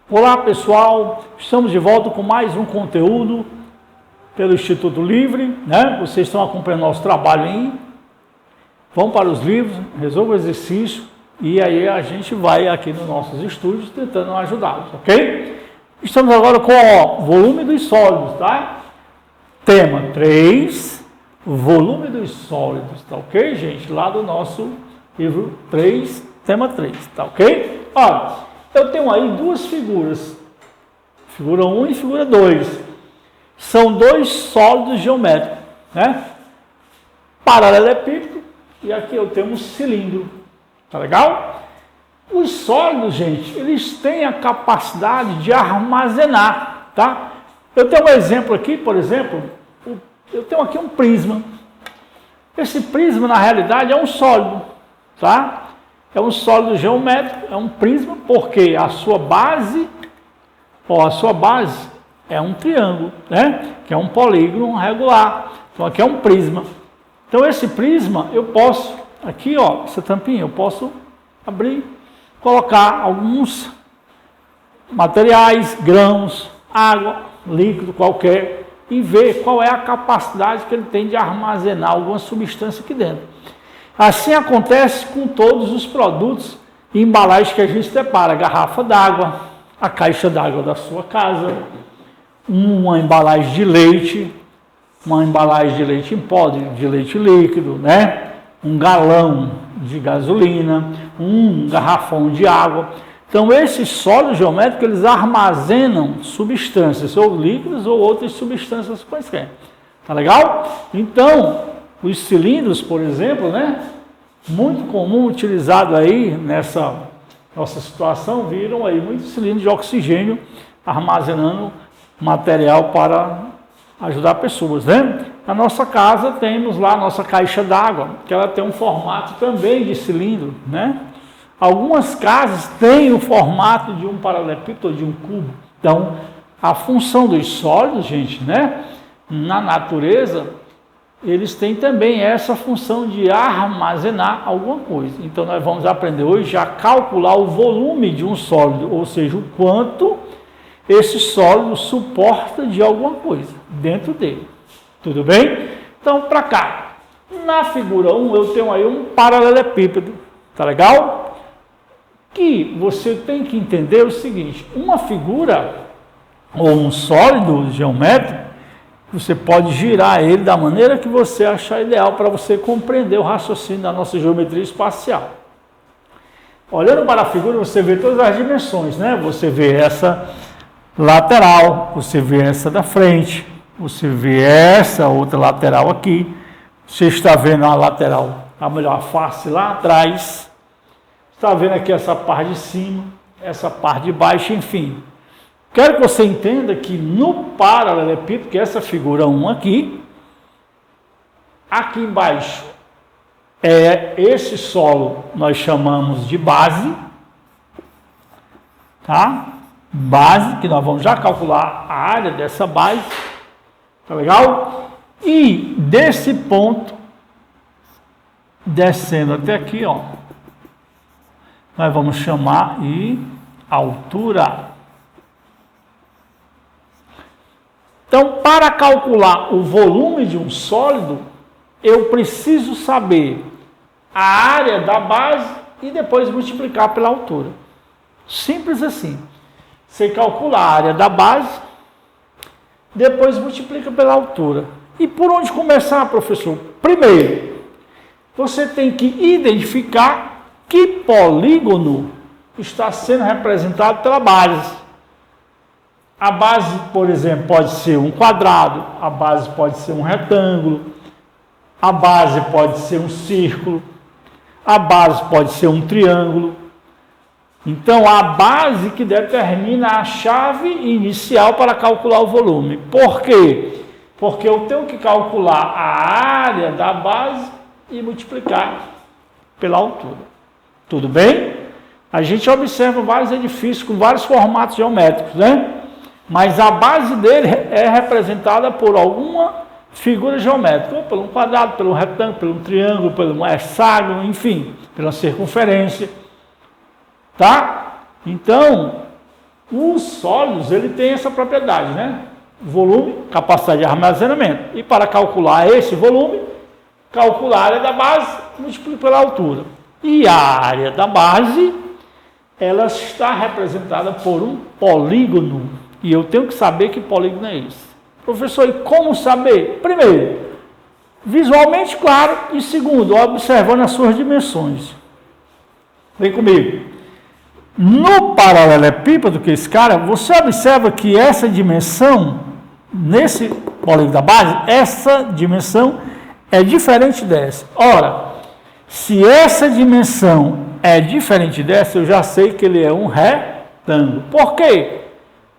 Olá pessoal, estamos de volta com mais um conteúdo pelo Instituto Livre, né? Vocês estão acompanhando nosso trabalho aí, vão para os livros, resolvam o exercício e aí a gente vai aqui nos nossos estúdios tentando ajudá-los, ok? Estamos agora com o volume dos sólidos, tá? Tema 3, volume dos sólidos, tá ok, gente? Lá do nosso livro 3, tema 3, tá ok? Olha, eu tenho aí duas figuras, figura 1 e figura 2. São dois sólidos geométricos, né? Paralelepípedo e aqui eu tenho um cilindro, tá legal? Os sólidos, gente, eles têm a capacidade de armazenar, tá? Eu tenho um exemplo aqui, por exemplo, eu tenho aqui um prisma. Esse prisma, na realidade, é um sólido, tá? É um sólido geométrico, é um prisma, porque a sua base é um triângulo, né? Que é um polígono regular. Então aqui é um prisma. Então esse prisma eu posso, aqui ó, essa tampinha, eu posso abrir, colocar alguns materiais, grãos, água, líquido qualquer, e ver qual é a capacidade que ele tem de armazenar alguma substância aqui dentro. Assim acontece com todos os produtos e embalagens que a gente separa, a garrafa d'água, a caixa d'água da sua casa, uma embalagem de leite, uma embalagem de leite em pó, de leite líquido, né? Um galão de gasolina, um garrafão de água. Então esses sólidos geométricos, eles armazenam substâncias, ou líquidos ou outras substâncias quaisquer. Tá legal? Então, os cilindros, por exemplo, né? Muito comum, utilizado aí nessa nossa situação, viram aí muitos cilindros de oxigênio armazenando material para ajudar pessoas, né? Na nossa casa temos lá a nossa caixa d'água, que ela tem um formato também de cilindro, né? Algumas casas têm o formato de um paralelepípedo ou de um cubo. Então, a função dos sólidos, gente, né? Na natureza, eles têm também essa função de armazenar alguma coisa. Então, nós vamos aprender hoje a calcular o volume de um sólido, ou seja, o quanto esse sólido suporta de alguma coisa dentro dele. Tudo bem? Então, para cá. Na figura 1, eu tenho aí um paralelepípedo. Tá legal? Que você tem que entender o seguinte, uma figura ou um sólido geométrico, você pode girar ele da maneira que você achar ideal para você compreender o raciocínio da nossa geometria espacial. Olhando para a figura, você vê todas as dimensões, né? Você vê essa lateral, você vê essa da frente, você vê essa outra lateral aqui, você está vendo a lateral, a face lá atrás, está vendo aqui essa parte de cima, essa parte de baixo, enfim. Quero que você entenda que no paralelepípedo, que é essa figura 1 aqui embaixo, esse solo nós chamamos de base, tá? Base, que nós vamos já calcular a área dessa base, tá legal? E desse ponto, descendo até aqui, ó, nós vamos chamar de altura. Então, para calcular o volume de um sólido, eu preciso saber a área da base e depois multiplicar pela altura. Simples assim. Você calcula a área da base, depois multiplica pela altura. E por onde começar, professor? Primeiro, você tem que identificar que polígono está sendo representado pela base. A base, por exemplo, pode ser um quadrado, a base pode ser um retângulo, a base pode ser um círculo, a base pode ser um triângulo. Então, a base que determina a chave inicial para calcular o volume. Por quê? Porque eu tenho que calcular a área da base e multiplicar pela altura. Tudo bem? A gente observa vários edifícios com vários formatos geométricos, né? Mas a base dele é representada por alguma figura geométrica, ou pelo quadrado, pelo retângulo, pelo triângulo, pelo hexágono, enfim, pela circunferência. Tá? Então, Os sólidos, ele tem essa propriedade, né? Volume, capacidade de armazenamento. E para calcular esse volume, calcular a área da base, multiplica pela altura. E a área da base, ela está representada por um polígono. E eu tenho que saber que polígono é esse. Professor, e como saber? Primeiro, visualmente claro. E segundo, observando as suas dimensões. Vem comigo. No paralelepípedo, que é esse cara, você observa que essa dimensão, nesse polígono da base, essa dimensão é diferente dessa. Ora, se essa dimensão é diferente dessa, eu já sei que ele é um retângulo. Por quê?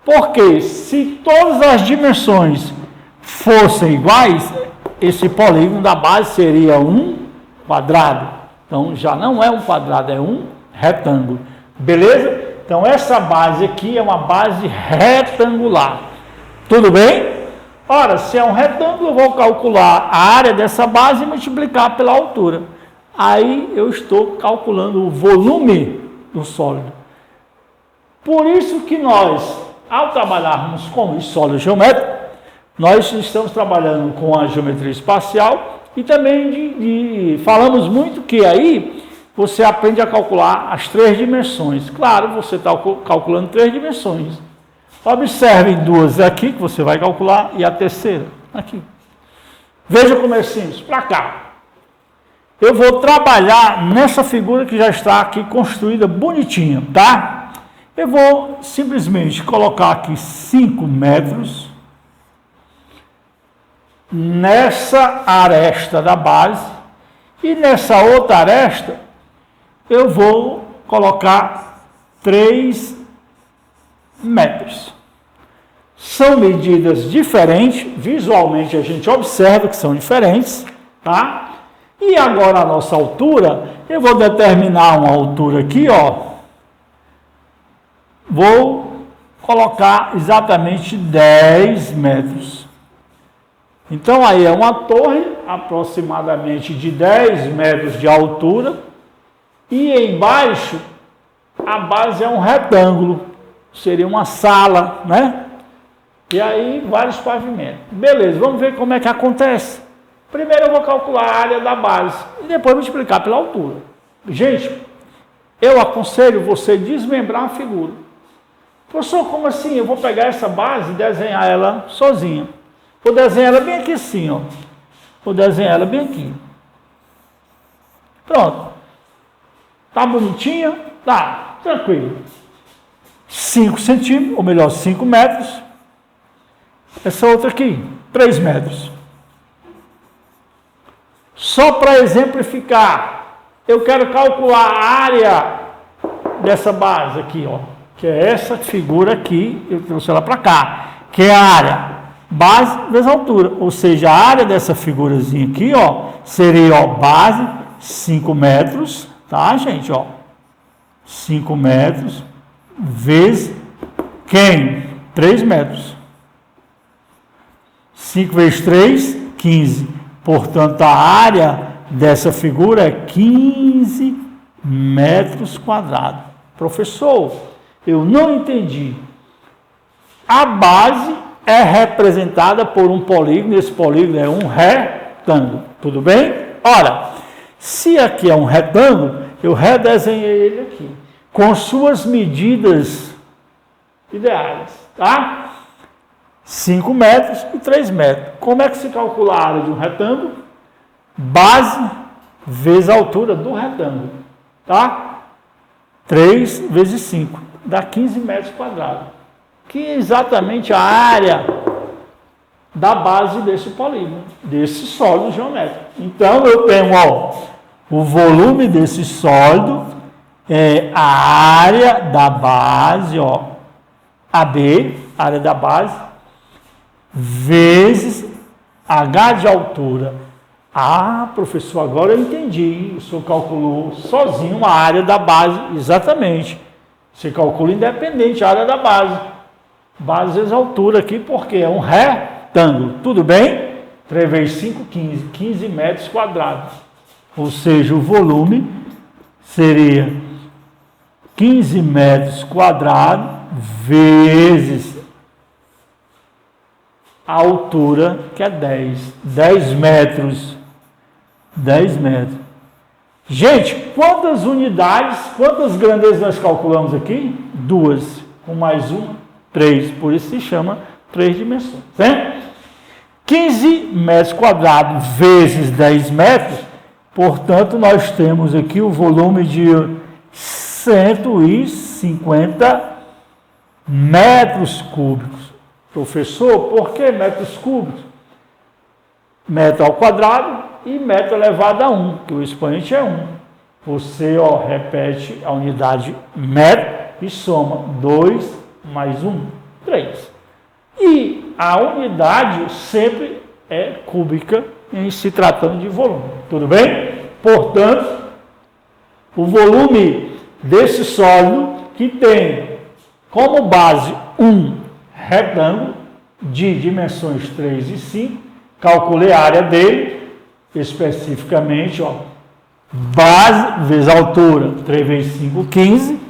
Porque se todas as dimensões fossem iguais, esse polígono da base seria um quadrado. Então, já não é um quadrado, é um retângulo. Beleza? Então, essa base aqui é uma base retangular. Tudo bem? Ora, se é um retângulo, eu vou calcular a área dessa base e multiplicar pela altura. Aí, eu estou calculando o volume do sólido. Por isso que nós, ao trabalharmos com os sólidos geométricos, nós estamos trabalhando com a geometria espacial e também falamos muito que aí você aprende a calcular as 3 dimensões. Claro, você está calculando 3 dimensões. Observem 2 aqui, que você vai calcular, e a terceira aqui. Veja como é simples. Para cá. Eu vou trabalhar nessa figura que já está aqui construída bonitinha, tá? Eu vou simplesmente colocar aqui 5 metros nessa aresta da base e nessa outra aresta eu vou colocar 3 metros. São medidas diferentes, visualmente a gente observa que são diferentes, tá? E agora a nossa altura, eu vou determinar uma altura aqui, ó. Vou colocar exatamente 10 metros. Então aí é uma torre aproximadamente de 10 metros de altura. E embaixo, a base é um retângulo, seria uma sala, né? E aí, vários pavimentos. Beleza, vamos ver como é que acontece. Primeiro eu vou calcular a área da base e depois multiplicar pela altura. Gente, eu aconselho você desmembrar a figura. Professor, como assim? Eu vou pegar essa base e desenhar ela sozinha. Vou desenhar ela bem aqui assim, ó. Vou desenhar ela bem aqui. Pronto. Tá bonitinha? Tá, tranquilo. 5 centímetros, ou melhor, 5 metros. Essa outra aqui, 3 metros. Só para exemplificar, eu quero calcular a área dessa base aqui, ó. Que é essa figura aqui, eu trouxe ela para cá. Que é a área base vezes altura. Ou seja, a área dessa figurazinha aqui, ó, seria, ó, base 5 metros. Tá, gente, ó, 5 metros vezes quem? 3 metros. 5 vezes 3, 15. Portanto, a área dessa figura é 15 metros quadrados. Professor, eu não entendi. A base é representada por um polígono, esse polígono é um retângulo. Tudo bem? Ora, se aqui é um retângulo, eu redesenhei ele aqui, com suas medidas ideais, tá? 5 metros e 3 metros. Como é que se calcula a área de um retângulo? Base vezes a altura do retângulo, tá? 3 vezes 5, dá 15 metros quadrados, que é exatamente a área da base desse polígono, desse sólido geométrico. Então, eu tenho, ó, o volume desse sólido é a área da base, ó, AB, área da base, vezes H de altura. Ah, professor, agora eu entendi. O senhor calculou sozinho a área da base, exatamente. Você calcula independente a área da base. Base vezes altura aqui, porque é um retângulo. Tudo bem? 3 vezes 5, 15. 15 metros quadrados. Ou seja, o volume seria 15 metros quadrados vezes a altura, que é 10 metros. 10 metros. Gente, quantas unidades, quantas grandezas nós calculamos aqui? 2. Com mais uma, 3. Por isso se chama 3 dimensões. Certo? 15 metros quadrados vezes 10 metros. Portanto, nós temos aqui o volume de 150 metros cúbicos. Professor, por que metros cúbicos? Metro ao quadrado e metro elevado a 1, que o expoente é 1. Você repete a unidade metro e soma 2 mais 1, 3. E a unidade sempre é cúbica em se tratando de volume. Tudo bem? Portanto, o volume desse sólido que tem como base um retângulo de dimensões 3 e 5, calculei a área dele, especificamente, base vezes altura, 3 vezes 5, 15,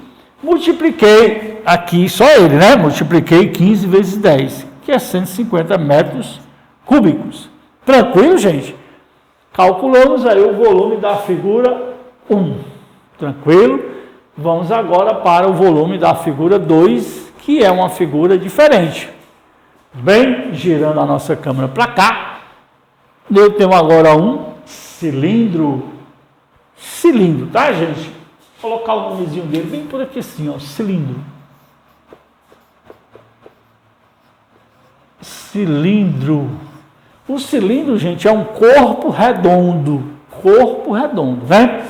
multipliquei aqui, só ele, né? Multipliquei 15 vezes 10, que é 150 metros cúbicos. Tranquilo, gente? Calculamos aí o volume da figura 1. Tranquilo? Vamos agora para o volume da figura 2, que é uma figura diferente. Bem, girando a nossa câmera para cá, eu tenho agora um cilindro, tá, gente? Vou colocar o nomezinho dele bem por aqui assim, cilindro. Cilindro. O cilindro, gente, é um corpo redondo, né?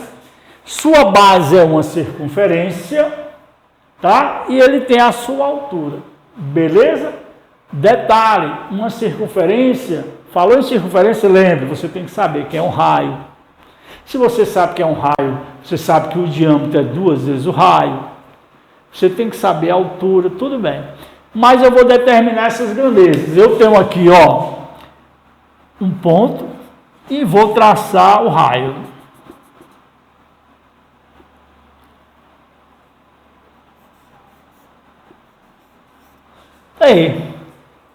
Sua base é uma circunferência, tá? E ele tem a sua altura, beleza? Detalhe, uma circunferência, falou em circunferência, lembre, você tem que saber que é um raio. Se você sabe que é um raio, você sabe que o diâmetro é 2 vezes o raio. Você tem que saber a altura, tudo bem. Mas eu vou determinar essas grandezas. Eu tenho aqui, um ponto e vou traçar o raio. Aí,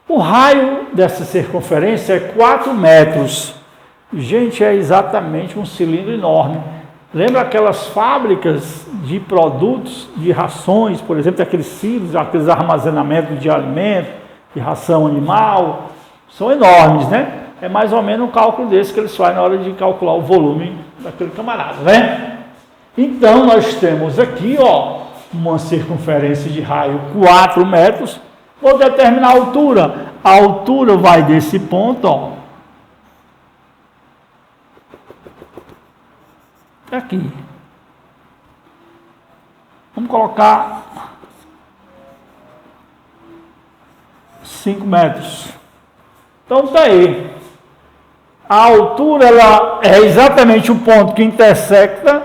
o raio dessa circunferência é 4 metros. Gente, é exatamente um cilindro enorme. Lembra aquelas fábricas de produtos, de rações, por exemplo, aqueles silos, aqueles armazenamentos de alimento, de ração animal, são enormes, né? É mais ou menos um cálculo desse que eles fazem na hora de calcular o volume daquele camarada, né? Então, nós temos aqui, uma circunferência de raio 4 metros. Vou determinar a altura. A altura vai desse ponto, aqui. Vamos colocar 5 metros. Então tá aí. A altura ela é exatamente o ponto que intersecta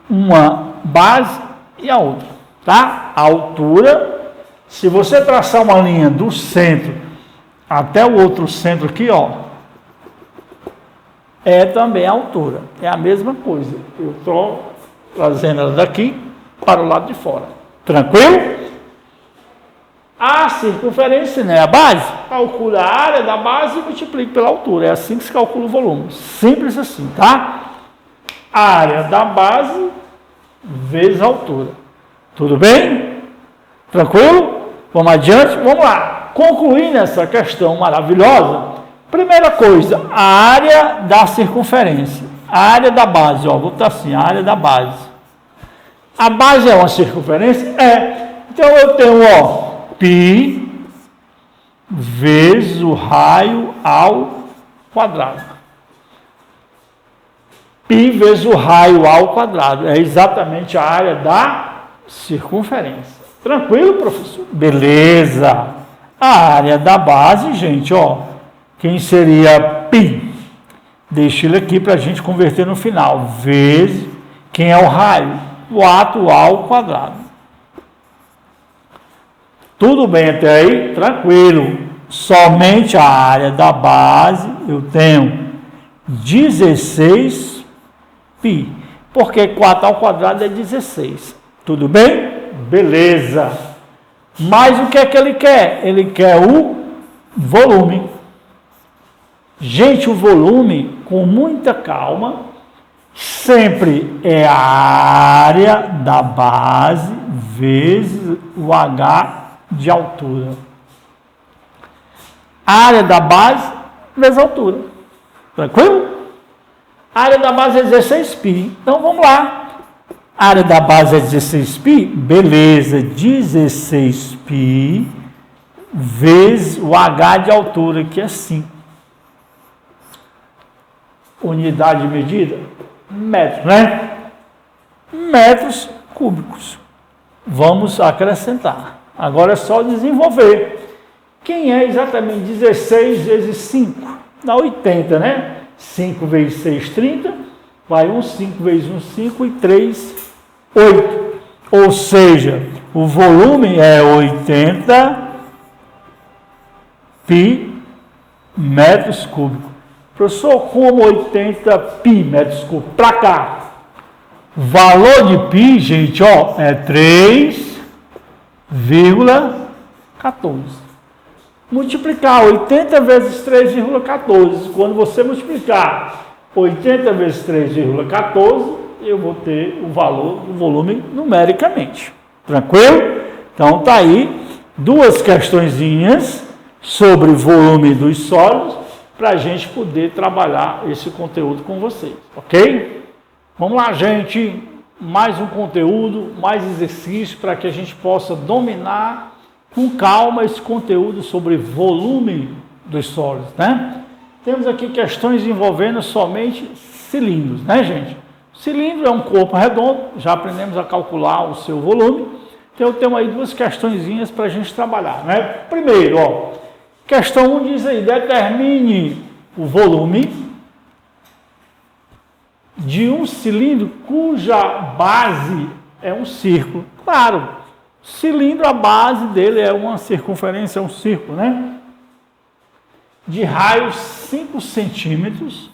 uma base e a outra, tá? A altura, se você traçar uma linha do centro até o outro centro aqui, é também a altura. É a mesma coisa. Eu estou trazendo ela daqui para o lado de fora. Tranquilo? A circunferência, né? A base, calcula a área da base e multiplica pela altura. É assim que se calcula o volume. Simples assim, tá? A área da base vezes a altura. Tudo bem? Tranquilo? Vamos adiante? Vamos lá. Concluindo essa questão maravilhosa, primeira coisa, a área da circunferência. A área da base, vou botar assim, a área da base. A base é uma circunferência? É. Então eu tenho, π vezes o raio ao quadrado. Π vezes o raio ao quadrado. É exatamente a área da circunferência. Tranquilo, professor? Beleza. A área da base, gente, quem seria π? Deixa ele aqui para a gente converter no final. Vezes, quem é o raio? 4 ao quadrado. Tudo bem até aí? Tranquilo. Somente a área da base, eu tenho 16 π. Porque 4 ao quadrado é 16. Tudo bem? Beleza. Mas o que é que ele quer? Ele quer o volume. Gente, o volume, com muita calma, sempre é a área da base vezes o H de altura. Área da base vezes a altura. Tranquilo? A área da base é 16π. Então vamos lá. A área da base é 16π? Beleza. 16π vezes o H de altura, que é 5. Unidade de medida? Metros, né? Metros cúbicos. Vamos acrescentar. Agora é só desenvolver. Quem é exatamente 16 vezes 5? Dá 80, né? 5 vezes 6, 30. Vai 1, 5 vezes 1, 5 e 3, 8. Ou seja, o volume é 80 pi metros cúbicos. Professor, como 80 pi metros cúbicos? Para cá. Valor de pi, gente, ó, é 3,14. Multiplicar 80 vezes 3,14. Quando você multiplicar 80 vezes 3,14, eu vou ter o valor do volume numericamente. Tranquilo? Então tá aí duas questõezinhas sobre volume dos sólidos para a gente poder trabalhar esse conteúdo com vocês, ok? Vamos lá, gente. Mais um conteúdo, mais exercício para que a gente possa dominar com calma esse conteúdo sobre volume dos sólidos, né? Temos aqui questões envolvendo somente cilindros, né, gente? Cilindro é um corpo redondo, já aprendemos a calcular o seu volume. Então, eu tenho aí duas questõezinhas para a gente trabalhar, né? Primeiro, ó, questão 1 diz aí, determine o volume de um cilindro cuja base é um círculo. Claro, cilindro, a base dele é uma circunferência, é um círculo, né? De raio 5 centímetros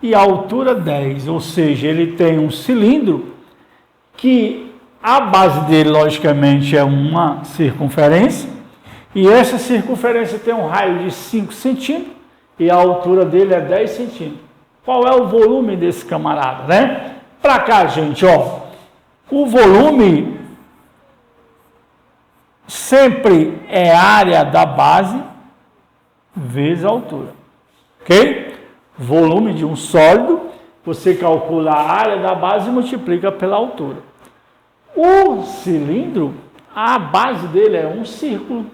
e altura 10, ou seja, ele tem um cilindro que a base dele, logicamente, é uma circunferência, e essa circunferência tem um raio de 5 centímetros e a altura dele é 10 centímetros. Qual é o volume desse camarada, né? Para cá, gente, ó, o volume sempre é a área da base vezes a altura, ok? Volume de um sólido, você calcula a área da base e multiplica pela altura. O cilindro, a base dele é um círculo.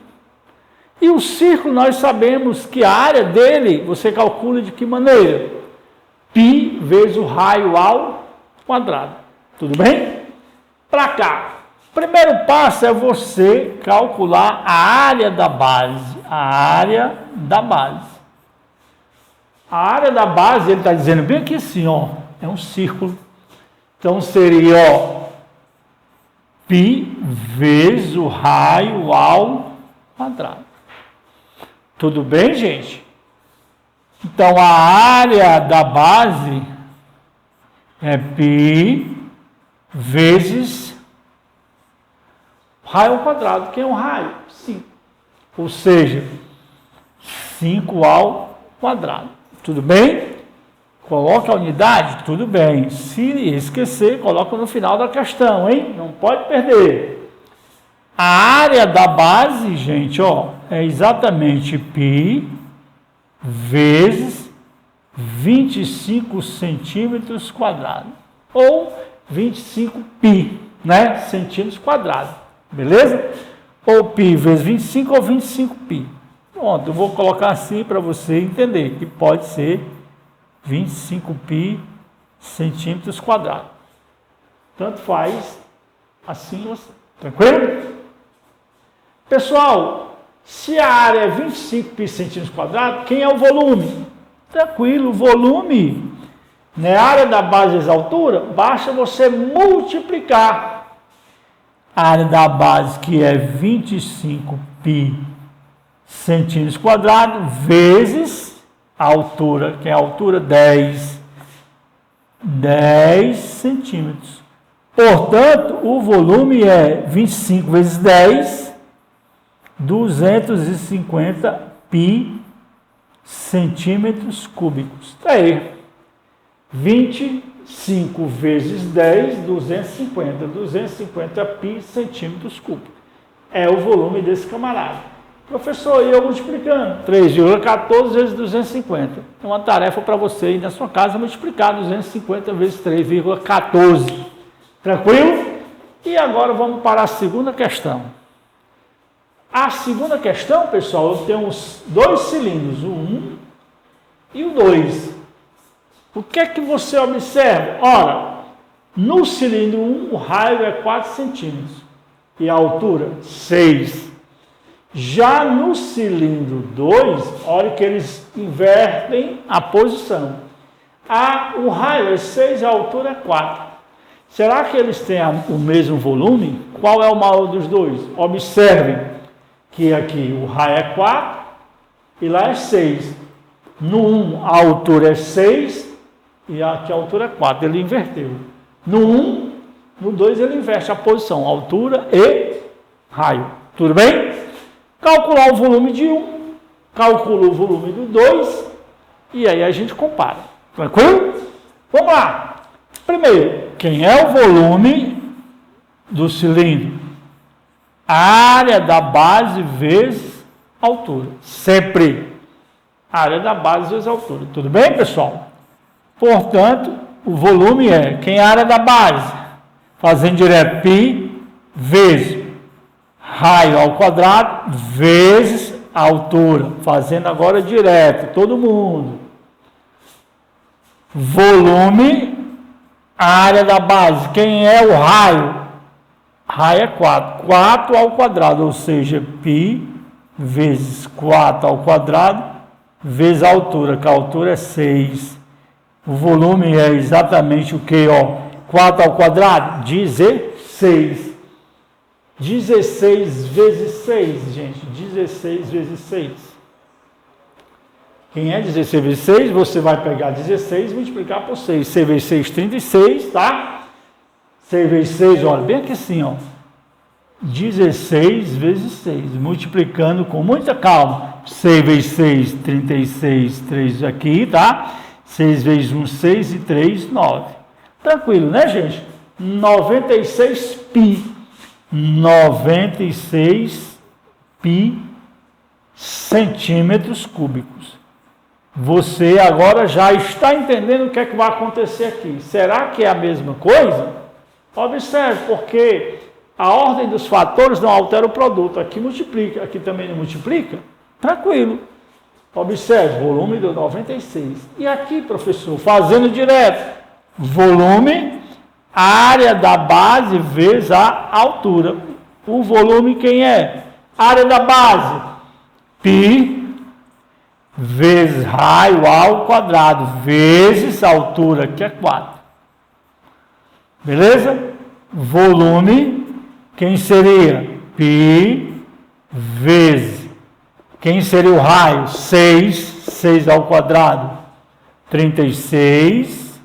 E o círculo, nós sabemos que a área dele, você calcula de que maneira? Π vezes o raio ao quadrado. Tudo bem? Para cá. Primeiro passo é você calcular a área da base. A área da base. A área da base, ele está dizendo bem aqui assim, ó, é um círculo. Então seria, ó, π vezes o raio ao quadrado. Tudo bem, gente? Então a área da base é π vezes raio ao quadrado. Que é um raio? 5. Ou seja, 5 ao quadrado. Tudo bem? Coloca a unidade? Tudo bem. Se esquecer, coloca no final da questão, hein? Não pode perder. A área da base, gente, ó, é exatamente π vezes 25 centímetros quadrados. Ou 25π, né? Centímetros quadrados. Beleza? Ou π vezes 25 ou 25π. Pronto, eu vou colocar assim para você entender que pode ser 25π centímetros quadrados. Tanto faz assim ou assim. Tranquilo? Pessoal, se a área é 25π centímetros quadrados, quem é o volume? Tranquilo, o volume, né? A área da base vezes a altura, basta você multiplicar a área da base, que é 25π centímetros quadrados, vezes a altura, que é a altura 10 centímetros. Portanto, o volume é 25 vezes 10, 250 pi centímetros cúbicos. Está aí. 25 vezes 10, 250. 250 pi centímetros cúbicos. É o volume desse camarada. Professor, e eu multiplicando? 3,14 vezes 250. É uma tarefa para você aí na sua casa multiplicar 250 vezes 3,14. Tranquilo? E agora vamos para a segunda questão. A segunda questão, pessoal, eu tenho os dois cilindros, o 1 e o 2. O que é que você observa? Ora, no cilindro 1, o raio é 4 centímetros e a altura 6. Já no cilindro 2, olha que eles invertem a posição. O raio é 6 e a altura é 4. Será que eles têm o mesmo volume? Qual é o maior dos dois? Observem que aqui o raio é 4 e lá é 6. No 1 a altura é 6 e aqui a altura é 4. Ele inverteu. No 1, no 2 ele inverte a posição, altura e raio. Tudo bem? Calcular o volume de 1, calcula o volume do 2 e aí a gente compara. Tranquilo? Vamos lá. Primeiro, quem é o volume do cilindro? A área da base vezes a altura. Sempre. A área da base vezes a altura. Tudo bem, pessoal? Portanto, o volume é, quem é a área da base? Fazendo direto, π vezes raio ao quadrado vezes a altura. Fazendo agora direto, todo mundo. Volume, a área da base. Quem é o raio? Raio é 4. 4 ao quadrado, ou seja, π vezes 4 ao quadrado vezes a altura, que a altura é 6. O volume é exatamente o que? 4 ao quadrado? 16. 16 vezes 6, gente. 16 vezes 6. Quem é 16 vezes 6? Você vai pegar 16 e multiplicar por 6. 6 vezes 6, 36, tá? 6 vezes 6, olha, bem aqui assim, 16 vezes 6. Multiplicando com muita calma. 6 vezes 6, 36, 3 aqui, tá? 6 vezes 1, 6 e 3, 9. Tranquilo, né, gente? 96 pi. 96 pi centímetros cúbicos. Você agora já está entendendo o que é que vai acontecer aqui. Será que é a mesma coisa? Observe, porque a ordem dos fatores não altera o produto. Aqui multiplica, aqui também não multiplica. Tranquilo. Observe, volume deu 96. E aqui, professor, fazendo direto, volume, área da base vezes a altura. O volume quem é? Área da base, π vezes raio ao quadrado, vezes a altura, que é 4. Beleza? Volume, quem seria? π vezes, quem seria o raio? 6, 6 ao quadrado, 36.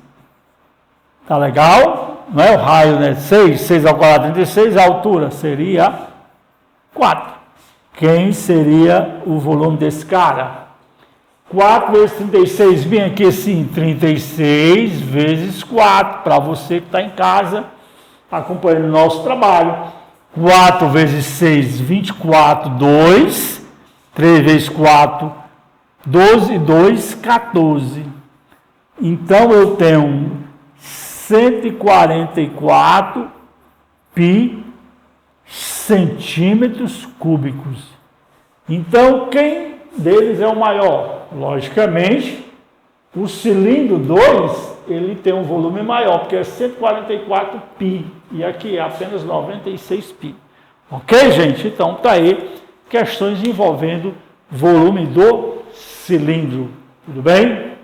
Tá legal? Não é o raio, né? 6, 6 ao quadrado, 36, a altura seria 4. Quem seria o volume desse cara? 4 vezes 36, bem aqui assim, 36 vezes 4, para você que está em casa, acompanhando o nosso trabalho. 4 vezes 6, 24, 2, 3 vezes 4, 12, 2, 14. Então, eu tenho 144 pi centímetros cúbicos. Então, quem deles é o maior? Logicamente, o cilindro 2, ele tem um volume maior, porque é 144 pi, e aqui é apenas 96 pi. Ok, gente? Então, tá aí, questões envolvendo volume do cilindro. Tudo bem?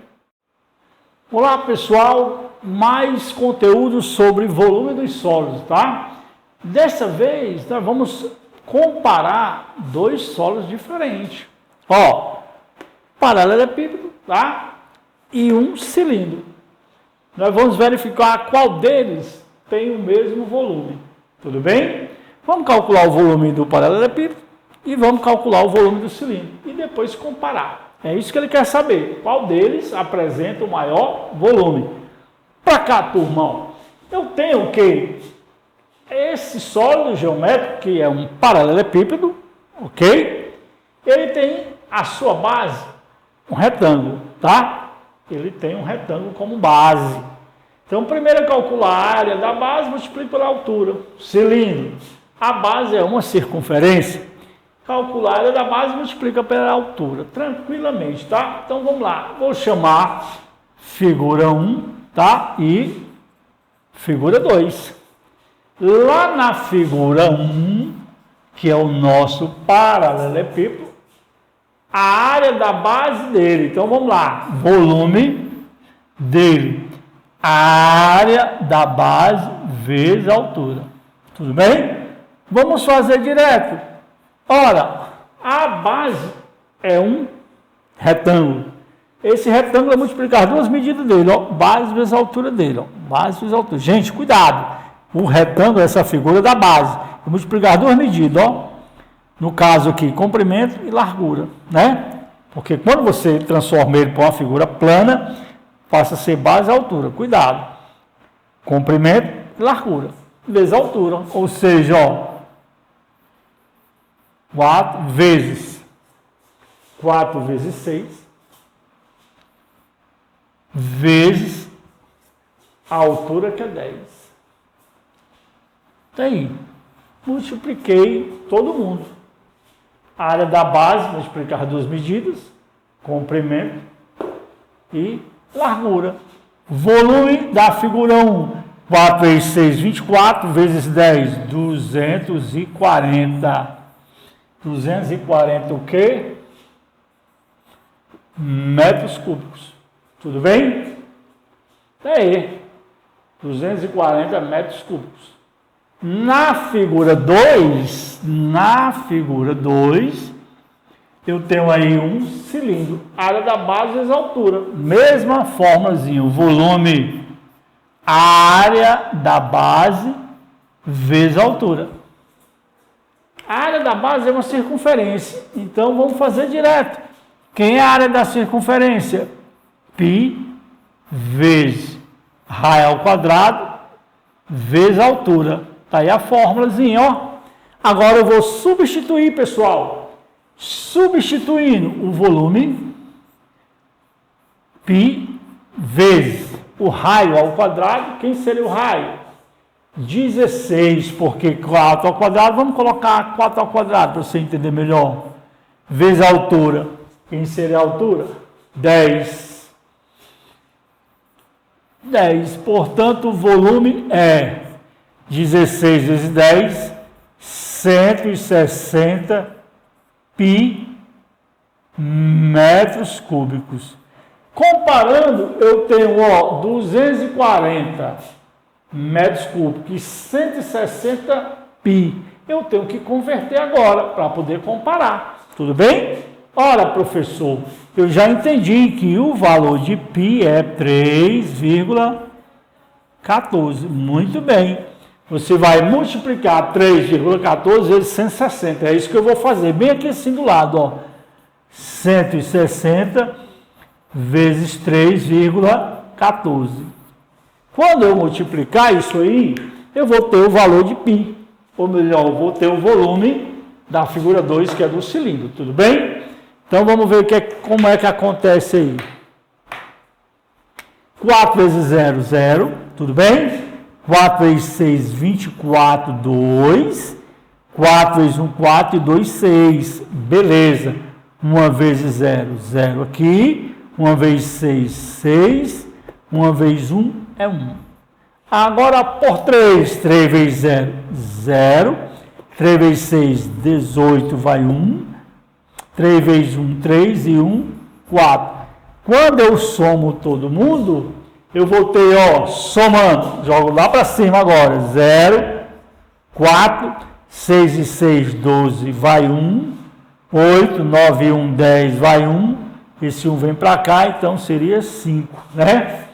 Olá, pessoal, mais conteúdo sobre volume dos sólidos, tá? Dessa vez, nós vamos comparar dois sólidos diferentes. Paralelepípedo, tá? E um cilindro. Nós vamos verificar qual deles tem o mesmo volume. Tudo bem? Vamos calcular o volume do paralelepípedo e vamos calcular o volume do cilindro e depois comparar. É isso que ele quer saber, qual deles apresenta o maior volume. Para cá, turmão, eu tenho o quê? Esse sólido geométrico, que é um paralelepípedo, ok? Ele tem a sua base, um retângulo, tá? Ele tem um retângulo como base. Então, primeiro eu calculo a área da base, multiplico pela altura. Cilindro, a base é uma circunferência. Calcular a área da base, multiplica pela altura, tranquilamente, tá? Então, vamos lá. Vou chamar figura 1, tá? E figura 2. Lá na figura 1, que é o nosso paralelepípedo, a área da base dele. Então, vamos lá. Volume dele. A área da base vezes a altura. Tudo bem? Vamos fazer direto. Ora, a base é um retângulo. Esse retângulo é multiplicar duas medidas dele, ó, base vezes a altura dele, ó, base vezes a altura. Gente, cuidado. O retângulo é essa figura da base. Eu multiplicar duas medidas, ó. No caso aqui, comprimento e largura, né? Porque quando você transforma ele para uma figura plana, passa a ser base e altura. Cuidado. Comprimento e largura vezes a altura. Ou seja, ó, 4 vezes 6 vezes a altura, que é 10. Tá aí. Multipliquei todo mundo. A área da base, multiplicar as duas medidas, comprimento e largura. Volume da figura 1, 4 vezes 6, 24, vezes 10, 240. 240 o quê? Metros cúbicos. Tudo bem? Tá aí. 240 metros cúbicos. Na figura 2, eu tenho aí um cilindro. Área da base vezes a altura. Mesma formulazinha. O volume, a área da base vezes a altura. A área da base é uma circunferência, então vamos fazer direto. Quem é a área da circunferência? Π vezes raio ao quadrado vezes a altura. Está aí a fórmulazinha, ó. Agora eu vou substituir, pessoal. Substituindo o volume, π vezes o raio ao quadrado. Quem seria o raio? 16, porque 4 ao quadrado, vamos colocar 4 ao quadrado para você entender melhor. Vezes a altura. Quem seria a altura? 10. 10. Portanto, o volume é 16 vezes 10, 160 π metros cúbicos. Comparando, eu tenho, ó, 240 metros cúbicos e 160 π. Eu tenho que converter agora para poder comparar. Tudo bem? Ora, professor, eu já entendi que o valor de π é 3,14. Muito bem. Você vai multiplicar 3,14 vezes 160. É isso que eu vou fazer. Bem aqui assim do lado, ó. 160 vezes 3,14. Quando eu multiplicar isso aí, eu vou ter o valor de π. Ou melhor, eu vou ter o volume da figura 2, que é do cilindro. Tudo bem? Então, vamos ver como é que acontece aí. 4 vezes 0, 0. Tudo bem? 4 vezes 6, 24, 2. 4 vezes 1, 4 e 2, 6. Beleza. 1 vezes 0, 0 aqui. 1 vezes 6, 6. 1 vezes 1 é 1. Agora por 3. 3 vezes 0, 0. 3 vezes 6, 18, vai 1. 3 vezes 1, 3 e 1, 4. Quando eu somo todo mundo, eu vou ter, ó, somando, jogo lá para cima agora, 0, 4, 6 e 6, 12, vai 1, 8, 9 e 1, 10, vai 1, esse 1 vem para cá, então seria 5, né?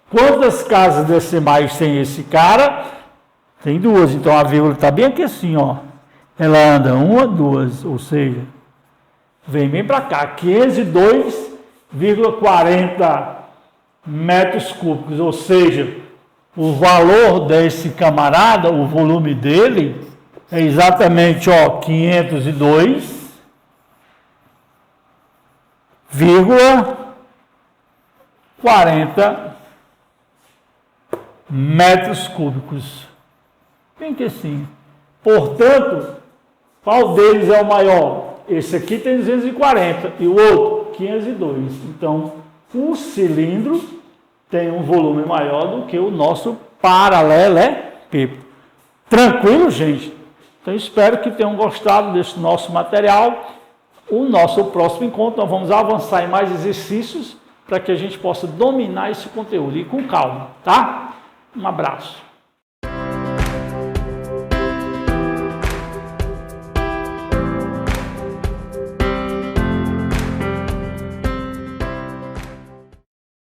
Quantas casas decimais tem esse cara? Tem 2, então a vírgula está bem aqui assim, ó. ela anda 1, 2, ou seja, vem bem para cá, 502,40 metros cúbicos, ou seja, o valor desse camarada, o volume dele, é exatamente 502,40 metros cúbicos. Bem que assim. Portanto, qual deles é o maior? Esse aqui tem 240 e o outro 502. Então, o cilindro tem um volume maior do que o nosso paralelepípedo. Tranquilo, gente? Então, espero que tenham gostado desse nosso material. O nosso próximo encontro, nós vamos avançar em mais exercícios para que a gente possa dominar esse conteúdo. E com calma, tá? Um abraço.